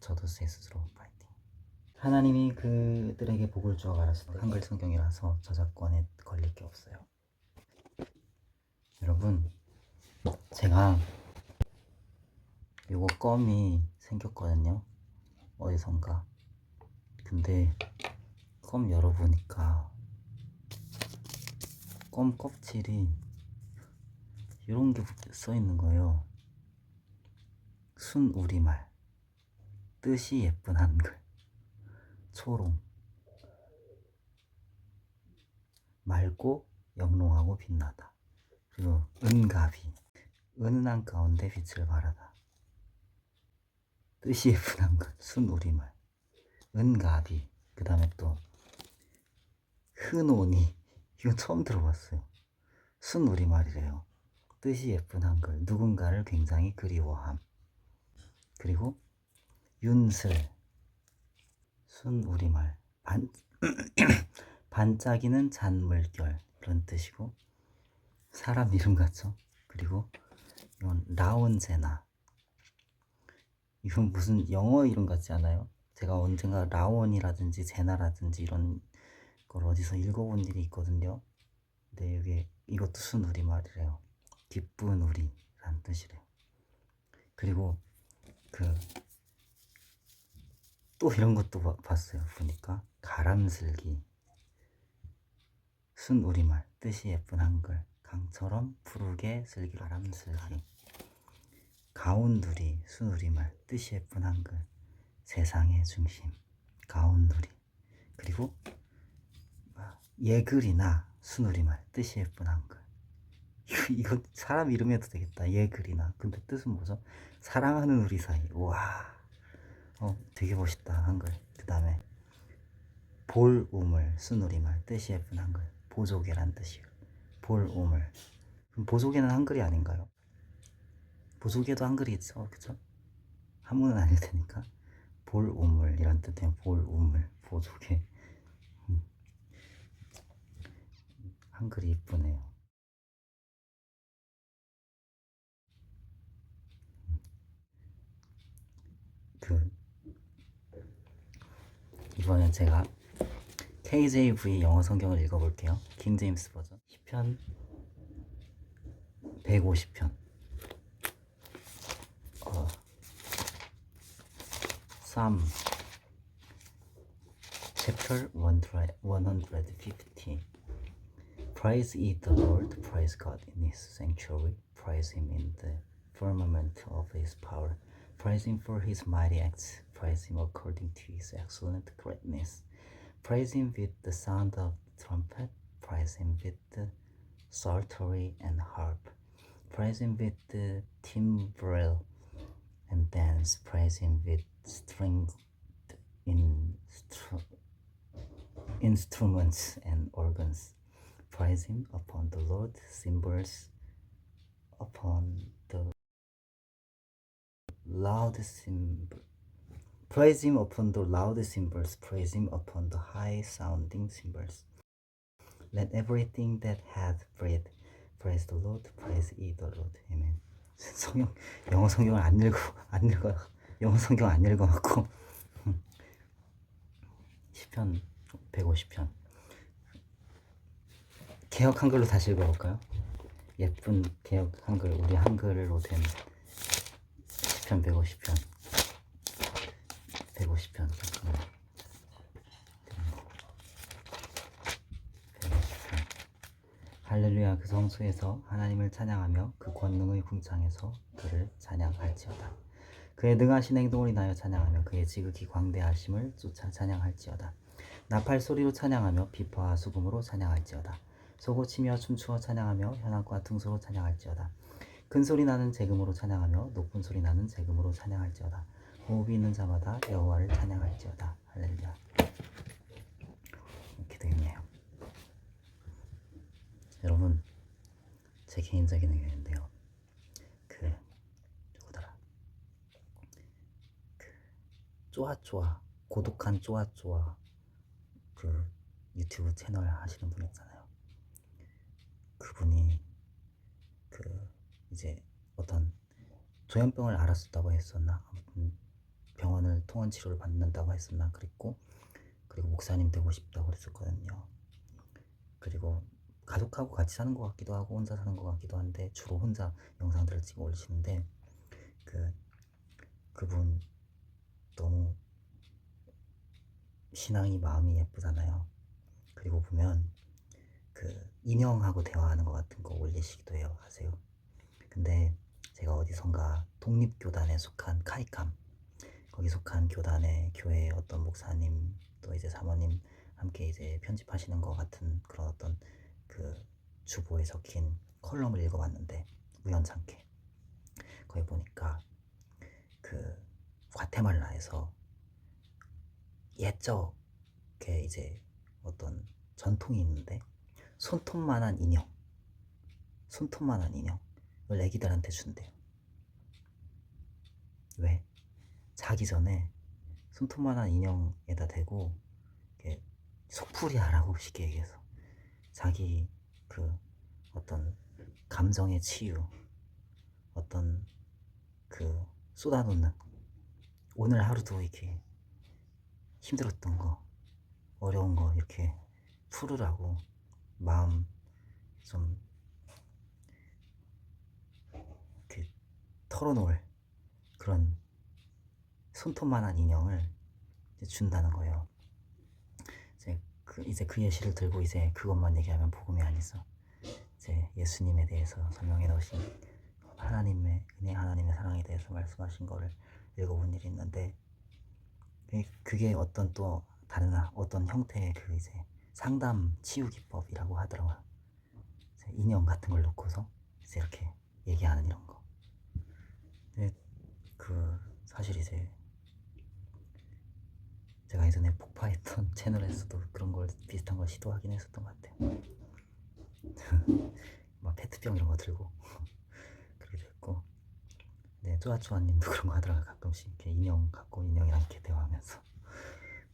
저도 제 스스로 파이팅. 하나님이 그들에게 복을 주어 가라사대. 한글 성경이라서 저작권에 걸릴 게 없어요. 여러분, 제가 요거 껌이 생겼거든요, 어디선가. 근데 껌 열어보니까 껌 껍질이 이런 게 써있는 거예요. 순우리말, 뜻이 예쁜 한글, 초롱, 맑고 영롱하고 빛나다. 그리고 은가비, 은은한 가운데 빛을 발하다. 뜻이 예쁜 한글, 순우리말, 은가비. 그 다음에 또 흔오니, 이거 처음 들어봤어요. 순우리말이래요. 뜻이 예쁜 한글, 누군가를 굉장히 그리워함. 그리고 윤슬, 순우리말, 반짝이는 잔물결, 이런 뜻이고, 사람 이름 같죠? 그리고 이건 라온제나, 이건 무슨 영어 이름 같지 않아요? 제가 언젠가 라온이라든지 제나라든지 이런 걸 어디서 읽어본 일이 있거든요. 근데 여기 이것도 순우리말이래요. 기쁜 우리라는 뜻이래요. 그리고 또 이런 것도 봤어요. 보니까 가람슬기, 순우리말, 뜻이 예쁜 한글, 강처럼 푸르게 슬기, 가람슬기. 가온두리, 순우리말, 뜻이 예쁜 한글, 세상의 중심, 가온두리. 그리고 예글이나, 순우리말, 뜻이 예쁜 한글. 이거 사람 이름 해도 되겠다. 예글이나. 근데 뜻은 뭐죠? 사랑하는 우리 사이. 와, 되게 멋있다, 한글. 그 다음에 볼우물, 순우리말, 뜻이 예쁜 한글, 보조개란 뜻이에요. 볼우물. 그럼 보조개는 한글이 아닌가요? 보조개도 한글이 있죠, 그쵸? 한문은 아닐 테니까. 볼우물 이런 뜻이에요. 볼우물, 보조개. 한글이 이쁘네요. 이번엔 제가 KJV 영어 성경을 읽어볼게요. 킹 제임스 버전. 시편 150편. Psalm chapter 150. Praise ye the Lord, praise God in his sanctuary, praise him in the firmament of his power, praise him for his mighty acts, praise him according to his excellent greatness, praise him with the sound of the trumpet, praise him with the psaltery and harp, praise him with the timbrel and dance, praise him with stringed instruments and organs. Praise him upon the Lord, cymbals upon the loud cymbals. Praise him upon the loud cymbals, praise him upon the high sounding cymbals. Let everything that hath breath praise the Lord, praise ye the Lord. Amen. 영어 성경을 안 읽어, 영어 성경 안 읽어갖고. 시편 150편. 개역 한글로 다시 읽어볼까요? 예쁜 개역 한글, 우리 한글로 된 시편 150편. 150편. 잠깐만. 150편. 할렐루야. 그 성소에서 하나님을 찬양하며 그 권능의 궁창에서 그를 찬양할지어다. 그의 능하신 행동을 인하여 찬양하며 그의 지극히 광대하심을 쫓아 찬양할지어다. 나팔 소리로 찬양하며 비파와 수금으로 찬양할지어다. 소고치며 춤추어 찬양하며 현악과 퉁소로 찬양할지어다. 큰 소리 나는 재금으로 찬양하며 높은 소리 나는 재금으로 찬양할지어다. 호흡이 있는 자마다 여호와를 찬양할지어다. 할렐루야. 이렇게 되겠네요. 여러분, 제 개인적인 의견인데요. 누구더라? 쪼아쪼아, 고독한 쪼아쪼아, 유튜브 채널 하시는 분 있잖아요. 그분이 이제 어떤 조현병을 앓았었다고 했었나? 아무튼 병원을 통원 치료를 받는다고 했었나 그랬고, 그리고 목사님 되고 싶다고 그랬었거든요. 그리고 가족하고 같이 사는 것 같기도 하고 혼자 사는 것 같기도 한데 주로 혼자 영상들을 찍어 올리시는데, 그분 너무 신앙이 마음이 예쁘잖아요. 그리고 보면 인형하고 대화하는 것 같은 거 올리시기도 해요. 하세요. 근데 제가 어디선가 독립교단에 속한 카이캄, 거기 속한 교회의 어떤 목사님 또 이제 사모님 함께 이제 편집하시는 것 같은 그런 어떤 주보에 적힌 컬럼을 읽어봤는데, 우연찮게 거기 보니까 과테말라에서 옛적에 이제 어떤 전통이 있는데, 손톱만한 인형을 애기들한테 준대요. 왜? 자기 전에 손톱만한 인형에다 대고 속풀이 하라고, 쉽게 얘기해서 자기 어떤 감정의 치유, 어떤 쏟아놓는, 오늘 하루도 이렇게 힘들었던 거, 어려운 거 이렇게 풀으라고, 마음 좀 털어놓을 그런 손톱만한 인형을 준다는 거예요. 이제 그 예시를 들고 이제 그것만 얘기하면 복음이 아니죠. 이제 예수님에 대해서 설명해 놓으신 하나님의 은혜, 하나님의 사랑에 대해서 말씀하신 거를 읽어본 일이 있는데, 그게 어떤 또 다른 어떤 형태의 이제 상담 치유 기법이라고 하더라고요. 인형 같은 걸 놓고서 이제 이렇게 얘기하는 이런 거. 근데 사실 이제 제가 예전에 폭파했던 채널에서도 그런 걸 비슷한 걸 시도하긴 했었던 것 같아요. 막 페트병 이런 거 들고 그렇게 됐고, 네, 쪼아쪼아님도 그런 거 하더라고요. 가끔씩 이렇게 인형 갖고 인형이랑 이렇게 대화하면서.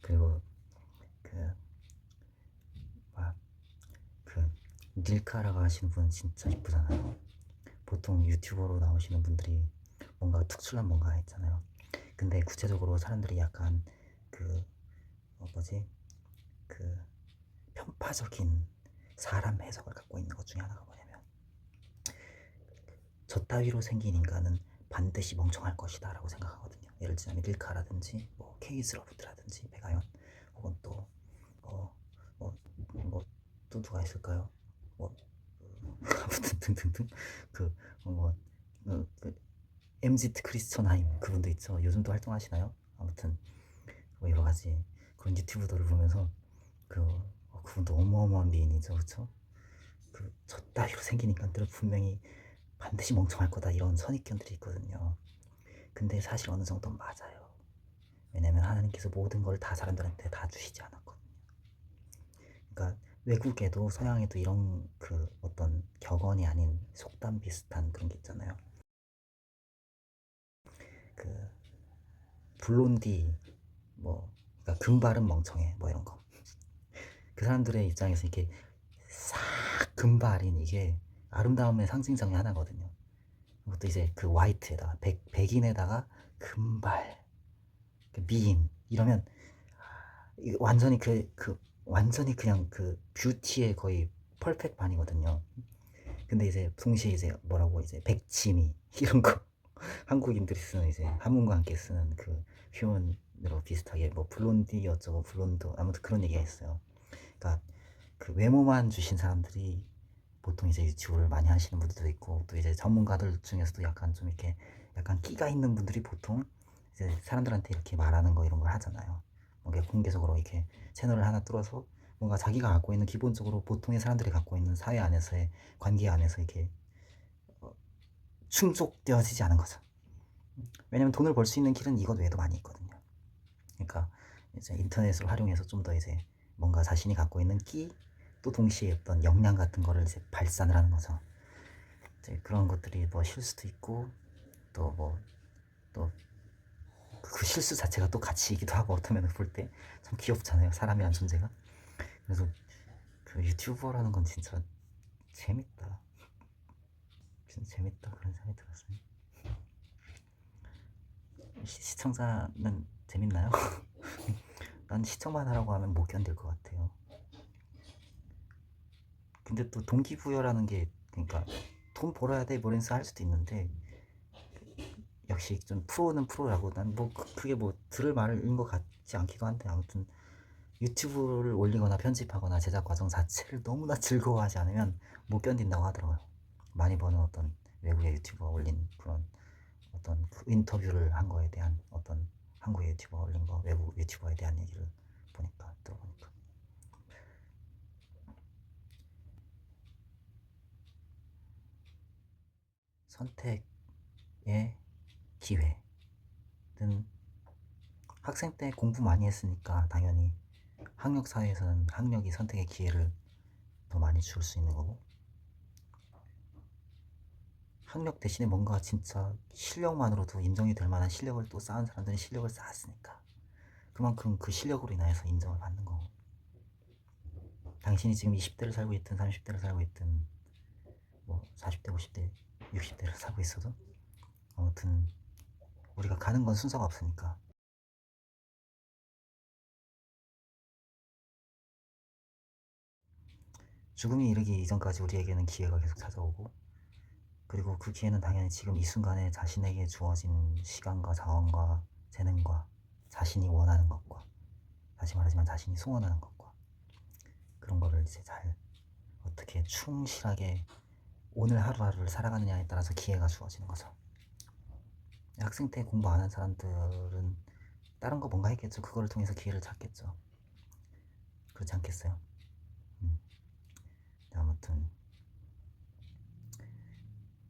그리고 닐카라고 하시는 분은 진짜 이쁘잖아요. 보통 유튜버로 나오시는 분들이 뭔가 특출난 뭔가 있잖아요. 근데 구체적으로 사람들이 약간 편파적인 사람 해석을 갖고 있는 것 중에 하나가 뭐냐면, 저 따위로 생긴 인간은 반드시 멍청할 것이다 라고 생각하거든요. 예를 들자면 릴카라든지 뭐 케이스러브드라든지 백아연, 혹은 또 또 누가 있을까요? 아무튼 등등등 MZ 크리스천하임 그분도 있죠. 요즘도 활동하시나요? 아무튼 여러 가지 그런 유튜브들을 보면서 그분도 어마어마한 미인이죠, 그렇죠? 저 따위로 생긴 인간들은 분명히 반드시 멍청할 거다, 이런 선입견들이 있거든요. 근데 사실 어느 정도는 맞아요. 왜냐면 하나님께서 모든 걸 다 사람들한테 다 주시지 않았거든요. 그러니까 외국에도 서양에도 이런 어떤 격언이 아닌 속담 비슷한 그런 게 있잖아요. 블론디 그러니까 금발은 멍청해 이런 거. 그 사람들의 입장에서 이렇게 싹 금발인 이게 아름다움의 상징 중에 하나거든요. 그것도 이제 화이트에다가 백인에다가 금발, 미인 이러면 완전히 완전히 그냥 뷰티의 거의 퍼펙트 반이거든요. 근데 이제 동시에 이제 뭐라고 이제 백치미 이런 거 한국인들이 쓰는 이제 한문과 함께 쓰는 표현으로 비슷하게 블론디 어쩌고 블론드, 아무튼 그런 얘기가 있어요. 그러니까 외모만 주신 사람들이 보통 이제 유튜브를 많이 하시는 분들도 있고, 또 이제 전문가들 중에서도 약간 좀 이렇게 약간 끼가 있는 분들이 보통 이제 사람들한테 이렇게 말하는 거 이런 걸 하잖아요. 뭔가 공개적으로 이렇게 채널을 하나 뚫어서 뭔가 자기가 갖고 있는, 기본적으로 보통의 사람들이 갖고 있는 사회 안에서의 관계 안에서 이렇게 충족되어지지 않은 거죠. 왜냐면 돈을 벌 수 있는 길은 이것 외에도 많이 있거든요. 그러니까 이제 인터넷을 활용해서 좀 더 이제 뭔가 자신이 갖고 있는 끼, 또 동시에 어떤 역량 같은 거를 이제 발산을 하는 거죠. 이제 그런 것들이 실수도 있고, 또 그 실수 자체가 또 가치이기도 하고, 어떤 면을 볼 때 참 귀엽잖아요, 사람이란 존재가. 그래서 유튜버라는 건 진짜 재밌다. 진짜 재밌다, 그런 생각이 들었어요. 시청자는 재밌나요? 난 시청만 하라고 하면 못 견딜 것 같아요. 근데 또 동기부여라는 게, 그러니까 돈 벌어야 돼 뭐랜스 할 수도 있는데, 역시 좀 프로는 프로라고, 난 뭐 그게 뭐 들을 말인 것 같지 않기도 한데, 아무튼 유튜브를 올리거나 편집하거나 제작 과정 자체를 너무나 즐거워하지 않으면 못 견딘다고 하더라고요. 많이 버는 어떤 외국의 유튜버가 올린 그런 어떤 그 인터뷰를 한 거에 대한 어떤 한국의 유튜버가 올린 거, 외국 유튜버에 대한 얘기를 들어보니까 선택의 기회는, 학생 때 공부 많이 했으니까 당연히 학력 사회에서는 학력이 선택의 기회를 더 많이 줄 수 있는 거고, 학력 대신에 뭔가 진짜 실력만으로도 인정이 될 만한 실력을 또 쌓은 사람들은 실력을 쌓았으니까 그만큼 그 실력으로 인하여서 인정을 받는 거고, 당신이 지금 20대를 살고 있든 30대를 살고 있든 뭐 40대 50대 60대를 살고 있어도 아무튼 우리가 가는 건 순서가 없으니까, 죽음이 이르기 이전까지 우리에게는 기회가 계속 찾아오고, 그리고 그 기회는 당연히 지금 이 순간에 자신에게 주어진 시간과 자원과 재능과 자신이 원하는 것과, 다시 말하지만 자신이 소원하는 것과, 그런 거를 이제 잘 어떻게 충실하게 오늘 하루하루를 살아가느냐에 따라서 기회가 주어지는 거죠. 학생 때 공부 안 한 사람들은 다른 거 뭔가 했겠죠. 그거를 통해서 기회를 찾겠죠. 그렇지 않겠어요? 아무튼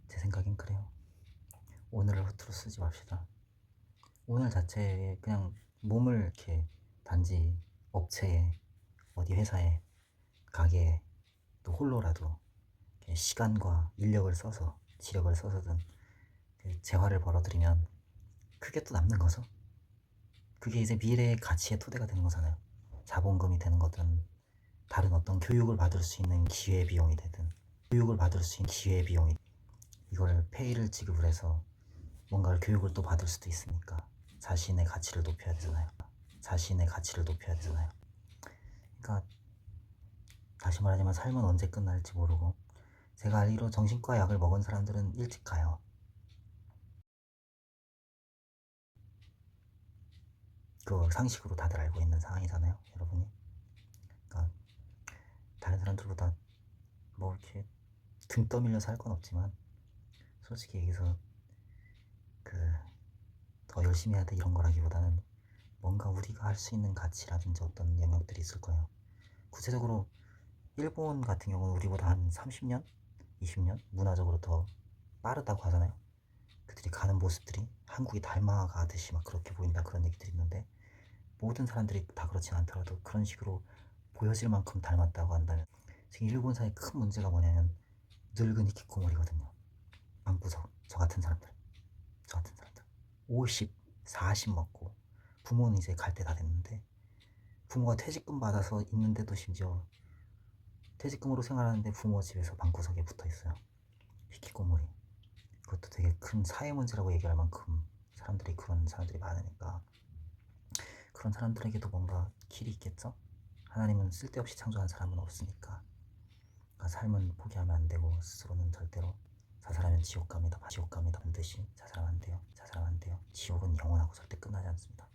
제 생각엔 그래요. 오늘을 허투루 쓰지 맙시다. 오늘 자체에 그냥 몸을 이렇게 단지 업체에, 어디 회사에, 가게에, 또 홀로라도 시간과 인력을 써서, 지력을 써서든 재화를 벌어들이면 그게 또 남는 거죠. 그게 이제 미래의 가치의 토대가 되는 거잖아요. 자본금이 되는 거든, 다른 어떤 교육을 받을 수 있는 기회 비용이 되든, 교육을 받을 수 있는 기회 비용이, 이걸 페이를 지급을 해서 뭔가를 교육을 또 받을 수도 있으니까 자신의 가치를 높여야 되잖아요. 자신의 가치를 높여야 되잖아요. 그러니까 다시 말하지만 삶은 언제 끝날지 모르고, 제가 알기로 정신과 약을 먹은 사람들은 일찍 가요. 그 상식으로 다들 알고 있는 상황이잖아요, 여러분이. 그러니까 다른 사람들보다 뭐 이렇게 등 떠밀려서 할 건 없지만, 솔직히 얘기해서 그 더 열심히 해야 돼 이런 거라기보다는 뭔가 우리가 할 수 있는 가치라든지 어떤 영역들이 있을 거예요. 구체적으로 일본 같은 경우는 우리보다 한 30년? 20년? 문화적으로 더 빠르다고 하잖아요. 그들이 가는 모습들이 한국이 닮아가듯이 막 그렇게 보인다, 그런 얘기들이 있는데, 모든 사람들이 다 그렇진 않더라도 그런 식으로 보여질 만큼 닮았다고 한다면, 지금 일본사의 큰 문제가 뭐냐면 늙은 히키코모리거든요. 방구석, 저 같은 사람들, 50, 40 먹고 부모는 이제 갈 때 다 됐는데, 부모가 퇴직금 받아서 있는데도 심지어 퇴직금으로 생활하는데 부모 집에서 방구석에 붙어 있어요. 히키코모리. 그것도 되게 큰 사회 문제라고 얘기할 만큼 사람들이, 그런 사람들이 많으니까 그런 사람들에게도 뭔가 길이 있겠죠? 하나님은 쓸데없이 창조한 사람은 없으니까. 그러니까 삶은 포기하면 안 되고, 스스로는 절대로 자살하면 지옥 갑니다. 지옥 갑니다. 반드시 자살하면 안 돼요. 자살하면 안 돼요. 지옥은 영원하고 절대 끝나지 않습니다.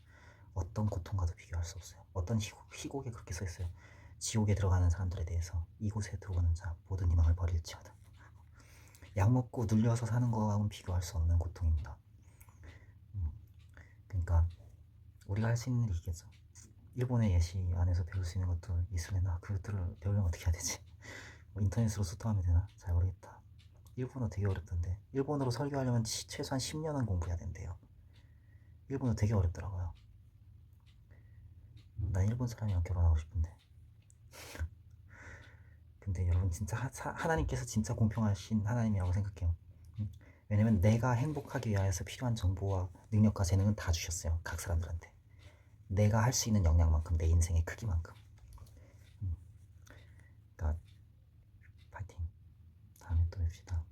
어떤 고통과도 비교할 수 없어요. 어떤 희곡에 그렇게 써 있어요. 지옥에 들어가는 사람들에 대해서 이곳에 들어오는 자 모든 희망을 버릴지어다. 약 먹고 눌려서 사는 거와는 비교할 수 없는 고통입니다. 그러니까 우리가 할 수 있는 일이 있겠죠. 일본의 예시 안에서 배울 수 있는 것도 있으려나, 그것들을 배우려면 어떻게 해야 되지? 뭐 인터넷으로 소통하면 되나? 잘 모르겠다. 일본어 되게 어렵던데. 일본어로 설교하려면 최소한 10년은 공부해야 된대요. 일본어 되게 어렵더라고요. 난 일본 사람이랑 결혼하고 싶은데. 근데 여러분, 진짜 하나님께서 진짜 공평하신 하나님이라고 생각해요. 왜냐면 내가 행복하기 위하여서 필요한 정보와 능력과 재능은 다 주셨어요, 각 사람들한테. 내가 할 수 있는 역량만큼, 내 인생의 크기만큼. 그러니까 파이팅. 다음에 또 뵙시다.